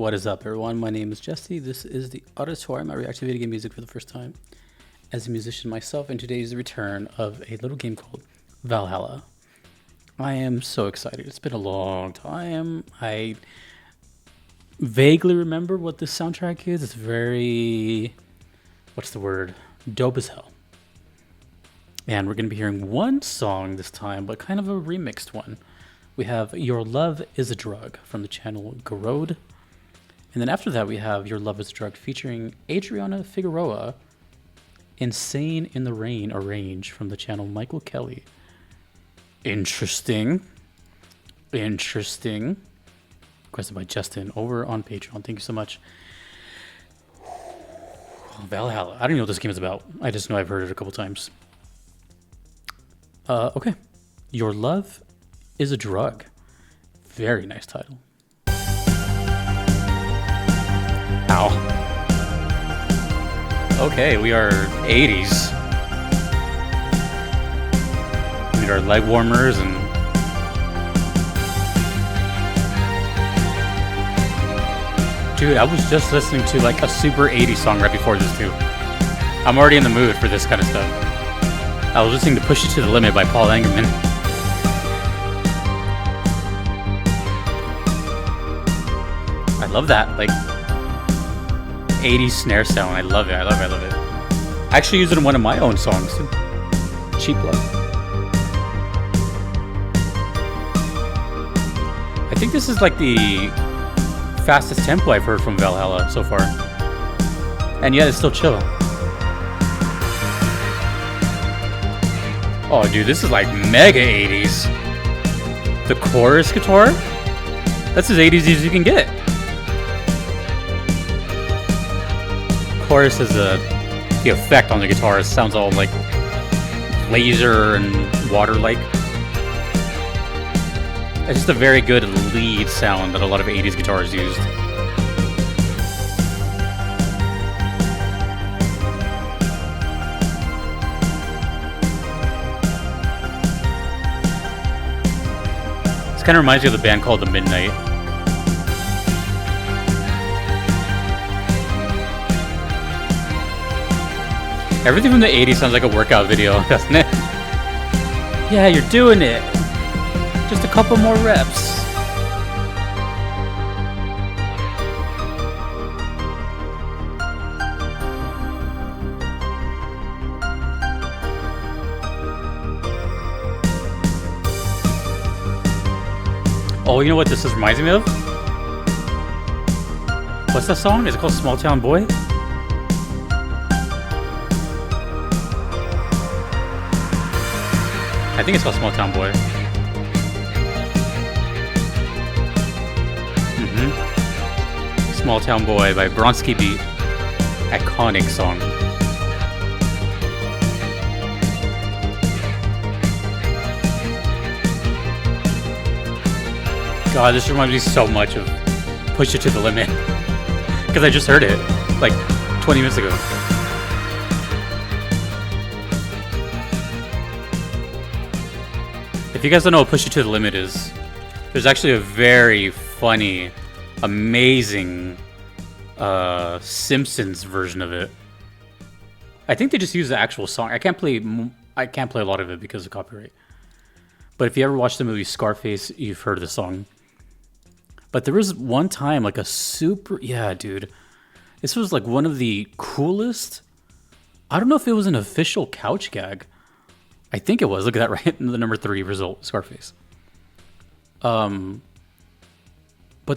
What is up, everyone? My name is Jesse. This is the Auditorium. I react to video game music for the first time as a musician myself, and today is the return of a little game called Valhalla. I am so excited. It's been a long time. I vaguely remember what this soundtrack is. It's very, what's the word? Dope as hell. And we're going to be hearing one song this time, but kind of a remixed one. We have Your Love is a Drug from the channel Garode. And then after that, we have Your Love is a Drug featuring Adriana Figueroa, Insane in the Rain Arrange from the channel Michael Kelly. Interesting. Requested by Justin over on Patreon. Thank you so much. Valhalla. I don't know what this game is about. I just know I've heard it a couple times. Okay. Your Love is a Drug. Very nice title. Ow. Okay, we are 80s. We need our leg warmers and... Dude, I was just listening to like a super 80s song right before this too. I'm already in the mood for this kind of stuff. I was listening to Push It to the Limit by Paul Engerman. I love that, like, 80s snare sound. I love it. I actually use it in one of my own songs. Cheap plug. I think this is like the fastest tempo I've heard from Valhalla so far. And yet it's still chill. Oh, dude, this is like mega 80s. The chorus guitar? That's as 80s as you can get. Chorus is the effect on the guitar. It sounds all like laser and water-like. It's just a very good lead sound that a lot of 80s guitars used. This kind of reminds me of the band called The Midnight. Everything from the 80s sounds like a workout video, doesn't it? Yeah, you're doing it. Just a couple more reps. Oh, you know what this reminds me of? What's that song? Is it called Small Town Boy? I think it's called Small Town Boy. Small Town Boy by Bronski Beat. Iconic song. God, this reminds me so much of Push It to the Limit. Because I just heard it like 20 minutes ago. If you guys don't know what Push It to the Limit is, there's actually a very funny, amazing Simpsons version of it. I think they just use the actual song. I can't play a lot of it because of copyright. But if you ever watched the movie Scarface, you've heard the song. But there was one time, like a super... Yeah, dude. This was like one of the coolest... I don't know if it was an official couch gag. I think it was. Look at that, right in the number 3 result, Scarface. But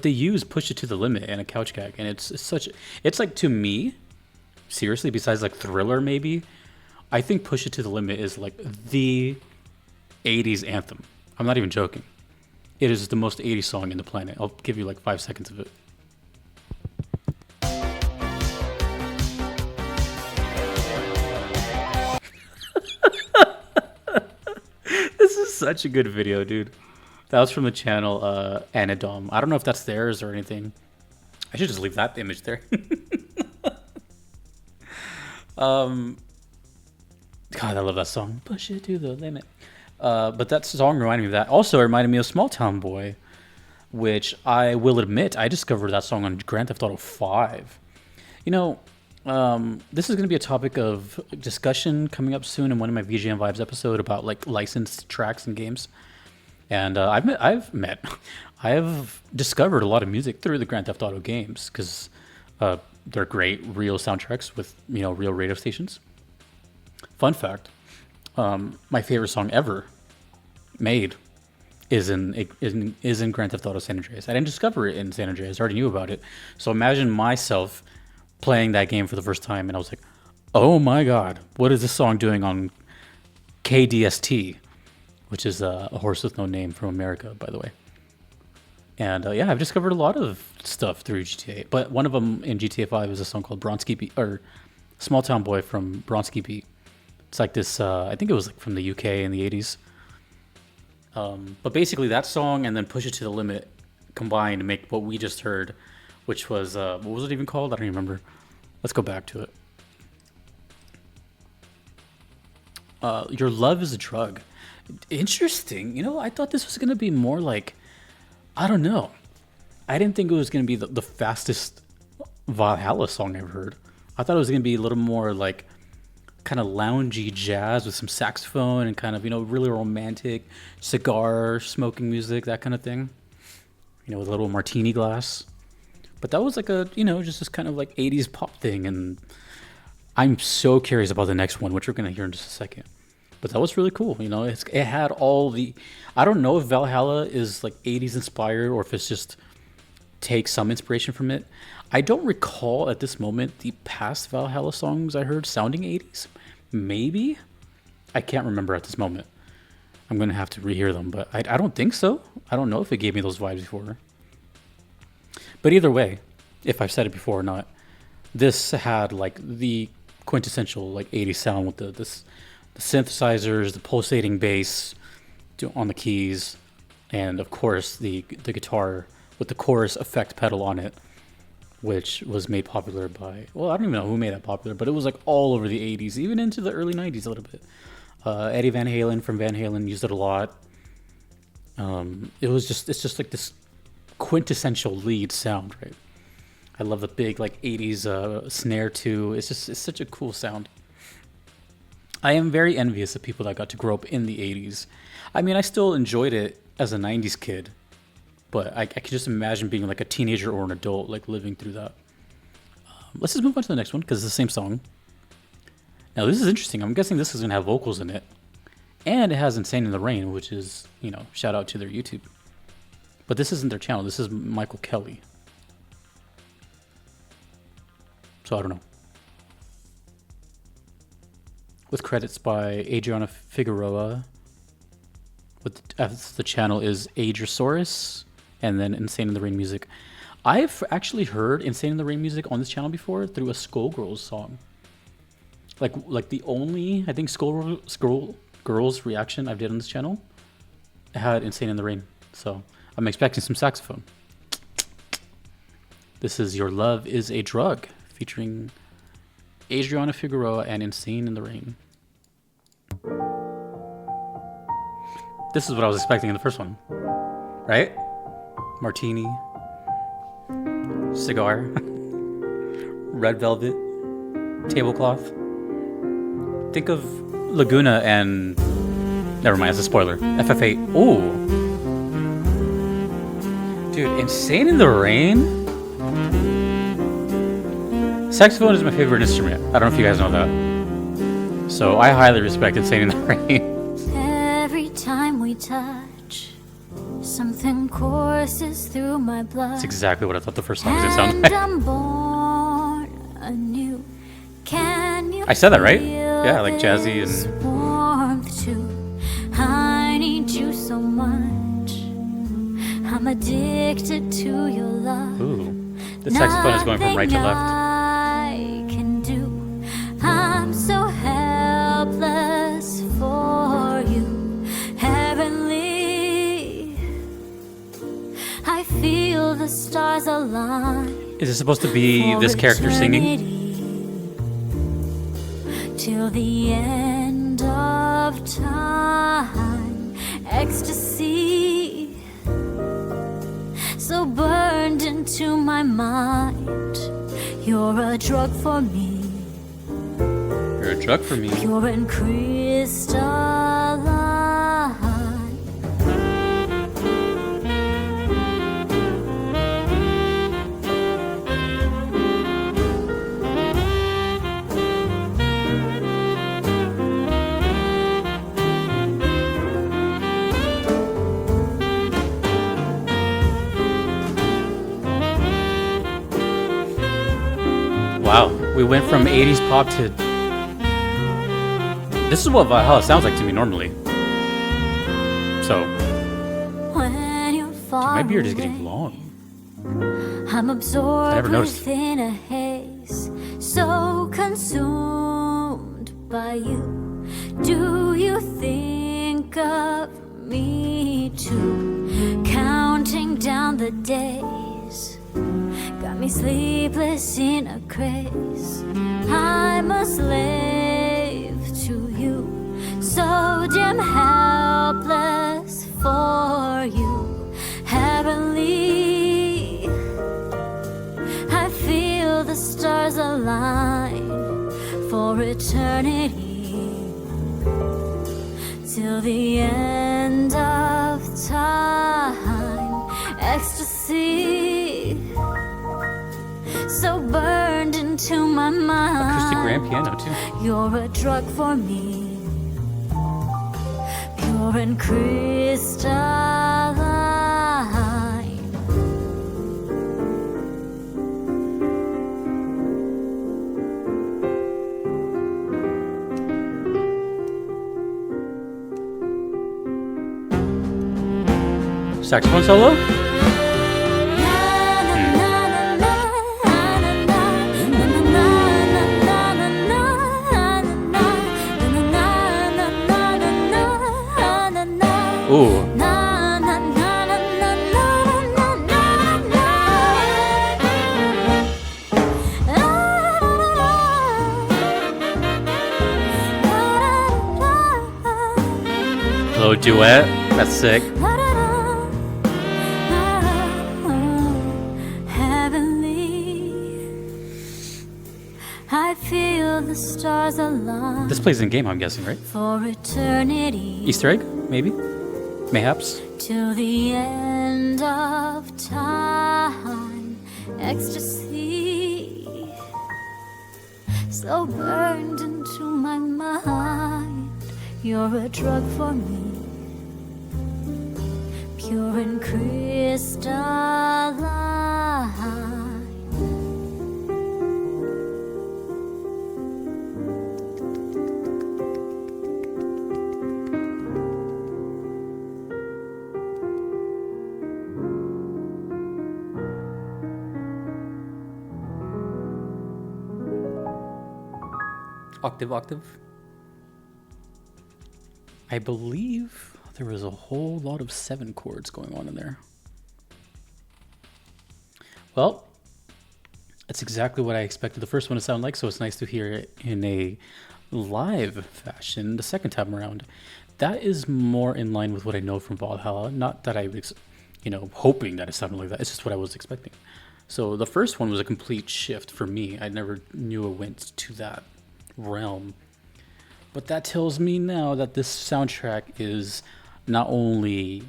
they use Push It to the Limit and a couch gag, and it's such... It's like, to me, seriously, besides like Thriller maybe, I think Push It to the Limit is like the 80s anthem. I'm not even joking. It is the most 80s song in the planet. I'll give you like 5 seconds of it. This is such a good video, dude. That was from the channel Anadom. I don't know if that's theirs or anything. I should just leave that image there. God, I love that song. Push it to the limit. But that song reminded me of that. Also, it reminded me of Small Town Boy which I will admit I discovered that song on Grand Theft Auto 5. You know, this is going to be a topic of discussion coming up soon in one of my VGM Vibes episode about like licensed tracks and games. And I have discovered a lot of music through the Grand Theft Auto games because they're great real soundtracks with real radio stations. Fun fact: my favorite song ever made is in Grand Theft Auto San Andreas. I didn't discover it in San Andreas; I already knew about it. So imagine myself playing that game for the first time, and I was like, "Oh my god, what is this song doing on KDST?" Which is a horse with no name from America, by the way. And yeah, I've discovered a lot of stuff through GTA. But one of them in GTA 5 is a song called Bronski Beat, or Small Town Boy from Bronski Beat. It's like this, I think it was like from the UK in the 80s. But basically that song and then Push It to the Limit combined to make what we just heard, which was, what was it even called? I don't even remember. Let's go back to it. Your Love is a Drug. Interesting. I thought this was going to be more like, I don't know. I didn't think it was going to be the fastest Valhalla song I've heard. I thought it was going to be a little more like kind of loungy jazz with some saxophone and kind of, really romantic cigar smoking music, that kind of thing. With a little martini glass. But that was like a, just this kind of like 80s pop thing. And I'm so curious about the next one, which we're going to hear in just a second. But that was really cool. It had all the, I don't know if Valhalla is like 80s inspired or if it's just takes some inspiration from it. I don't recall at this moment the past Valhalla songs I heard sounding 80s. Maybe. I can't remember at this moment. I'm going to have to rehear them, but I don't think so. I don't know if it gave me those vibes before. But either way, if I've said it before or not, this had like the quintessential like 80s sound with the synthesizers, the pulsating bass on the keys, and of course the guitar with the chorus effect pedal on it, which was made popular by, well, I don't even know who made that popular, but it was like all over the 80s, even into the early 90s a little bit. Eddie Van Halen from Van Halen used it a lot. It's just like this quintessential lead sound, right? I love the big like 80s snare too. It's such a cool sound. I am very envious of people that got to grow up in the 80s. I mean, I still enjoyed it as a 90s kid, but I can just imagine being like a teenager or an adult, like living through that. Let's just move on to the next one because it's the same song. Now, this is interesting. I'm guessing this is going to have vocals in it. And it has Insane in the Rain, which is, shout out to their YouTube. But this isn't their channel. This is Michael Kelly. So I don't know. With credits by Adriana Figueroa. The channel is Adrisaurus, and then Insane in the Rain music. I've actually heard Insane in the Rain music on this channel before through a Skullgirls song. Like the only, I think, Skullgirls reaction I've did on this channel had Insane in the Rain. So I'm expecting some saxophone. This is Your Love is a Drug, featuring Adriana Figueroa and Insane in the Rain. This is what I was expecting in the first one, right? Martini, cigar, red velvet, tablecloth. Think of Laguna and, never mind, it's a spoiler, FF8. Ooh. Dude, Insane in the Rain? Saxophone is my favorite instrument. I don't know if you guys know that. So I highly respect Insane in the Rain. Every time we touch, something courses through my blood. That's exactly what I thought the first song was gonna sound like. I'm born anew. Can you I said that right? Yeah, like Jazzy and warmth too? I need you so much. I'm addicted to your love. ooh, the saxophone is going from right to left. I can do. I'm so helpless for you. Heavenly. I feel the stars align. Is it supposed to be this character singing? Till the end of time, ecstasy. so burned into my mind. You're a drug for me. You're a drug for me. Pure and crystalline. Wow, we went from 80s pop to... This is what Valhalla sounds like to me normally. So, When you're far my beard is getting away, long. I'm absorbed never noticed. within a haze, so consumed by you. Do you think of me too? Counting down the days, got me sleepless in a craze. I'm a slave to you, so damn helpless for you. Heavenly, I feel the stars align for eternity, till the end of time. Ecstasy, so burned into my Acoustic grand mind. piano too. You're a drug for me, pure and crystalline. Saxophone solo? Ooh. Little duet. That's sick. Heavenly, I feel the stars align This plays in game, I'm guessing, right? for eternity, Easter egg? Maybe? Mayhaps? till the end of time. Ecstasy, so burned into my mind. You're a drug for me, pure and crystalline. Octave. I believe there was a whole lot of 7 chords going on in there. Well, that's exactly what I expected the first one to sound like, so it's nice to hear it in a live fashion the second time around. That is more in line with what I know from Valhalla. Not that I was, hoping that it sounded like that. It's just what I was expecting. So the first one was a complete shift for me. I never knew it went to that realm. But that tells me now that this soundtrack is not only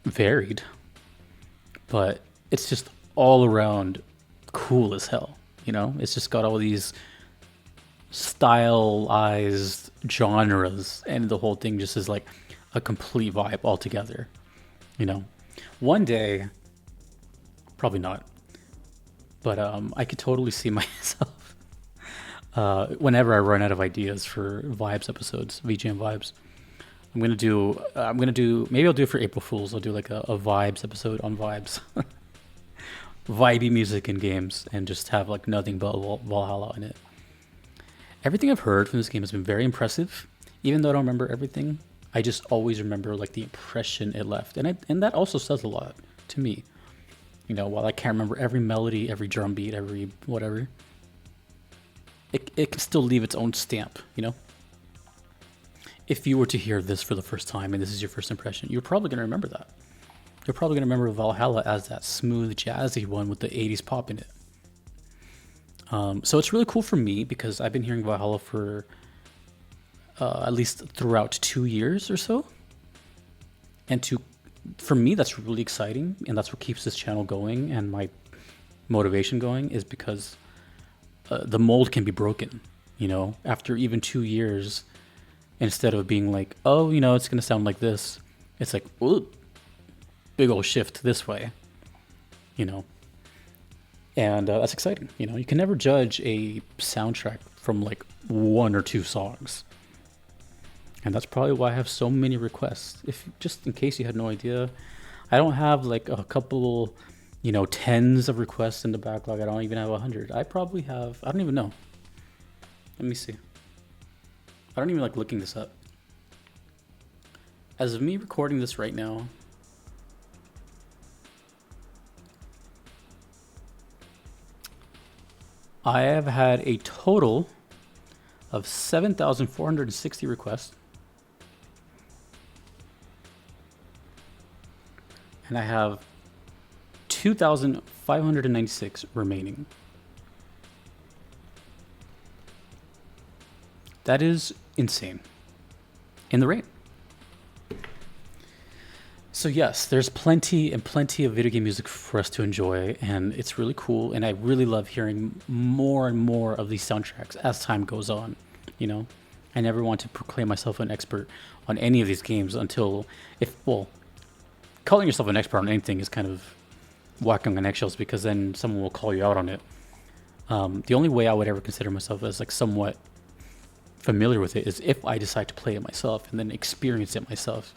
varied, but it's just all around cool as hell. It's just got all these stylized genres, and the whole thing just is like a complete vibe altogether. One day, probably not, but I could totally see myself whenever I run out of ideas for vibes episodes, VGM vibes. Maybe I'll do it for April Fools. I'll do like a vibes episode on vibes. Vibey music in games, and just have like nothing but Valhalla in it. Everything I've heard from this game has been very impressive. Even though I don't remember everything, I just always remember like the impression it left. And that also says a lot to me. While I can't remember every melody, every drum beat, every whatever, it can still leave its own stamp, If you were to hear this for the first time and this is your first impression, you're probably going to remember that. you're probably gonna remember Valhalla as that smooth, jazzy one with the '80s pop in it. So it's really cool for me because I've been hearing Valhalla for at least throughout 2 years or so, and for me that's really exciting, and that's what keeps this channel going and my motivation going, is because the mold can be broken. After even 2 years, instead of being like, oh, it's gonna sound like this, it's like, ooh, big old shift this way, and that's exciting. You can never judge a soundtrack from like 1 or 2 songs, and that's probably why I have so many requests. If just in case you had no idea, I don't have like a couple, tens of requests in the backlog. I don't even have 100. I probably have, I don't even know. Let me see. I don't even like looking this up. As of me recording this right now, I have had a total of 7,460 requests. And I have 2,596 remaining. That is insane. In the rain. So yes, there's plenty and plenty of video game music for us to enjoy, and it's really cool, and I really love hearing more and more of these soundtracks as time goes on. I never want to proclaim myself an expert on any of these games until, calling yourself an expert on anything is kind of walking on eggshells, because then someone will call you out on it. The only way I would ever consider myself as like somewhat familiar with it is if I decide to play it myself and then experience it myself.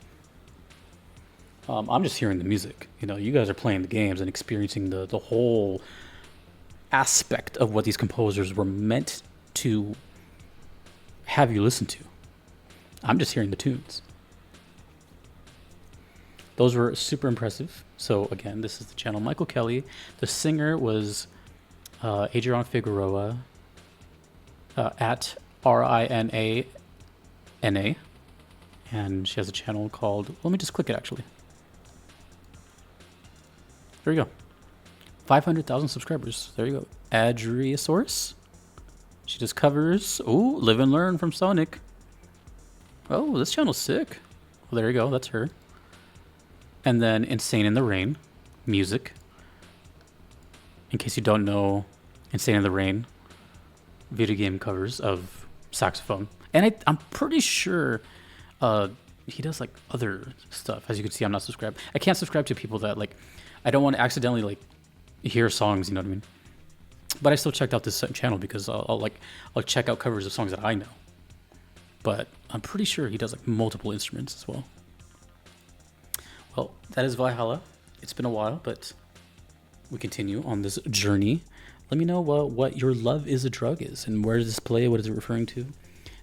I'm just hearing the music. You guys are playing the games and experiencing the whole aspect of what these composers were meant to have you listen to. I'm just hearing the tunes. Those were super impressive. So again, this is the channel Michael Kelly. The singer was Adriana Figueroa at RINANA, and she has a channel called, let me just click it actually. There you go. 500,000 subscribers. There you go. Adrisaurus. She does covers. Ooh, Live and Learn from Sonic. Oh, this channel's sick. Well, there you go. That's her. And then insaneintherain music. In case you don't know, insaneintherain video game covers of saxophone. And I'm pretty sure he does like other stuff. As you can see, I'm not subscribed. I can't subscribe to people that like, I don't want to accidentally like hear songs, you know what I mean? But I still checked out this channel because I'll check out covers of songs that I know. But I'm pretty sure he does like multiple instruments as well. Well, that is Valhalla. It's been a while, but we continue on this journey. Let me know what your Love Is a Drug is, and where does this play? What is it referring to?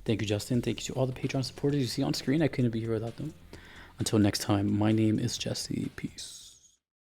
Thank you, Justin. Thank you to all the Patreon supporters you see on screen. I couldn't be here without them. Until next time, my name is Jazzy. Peace.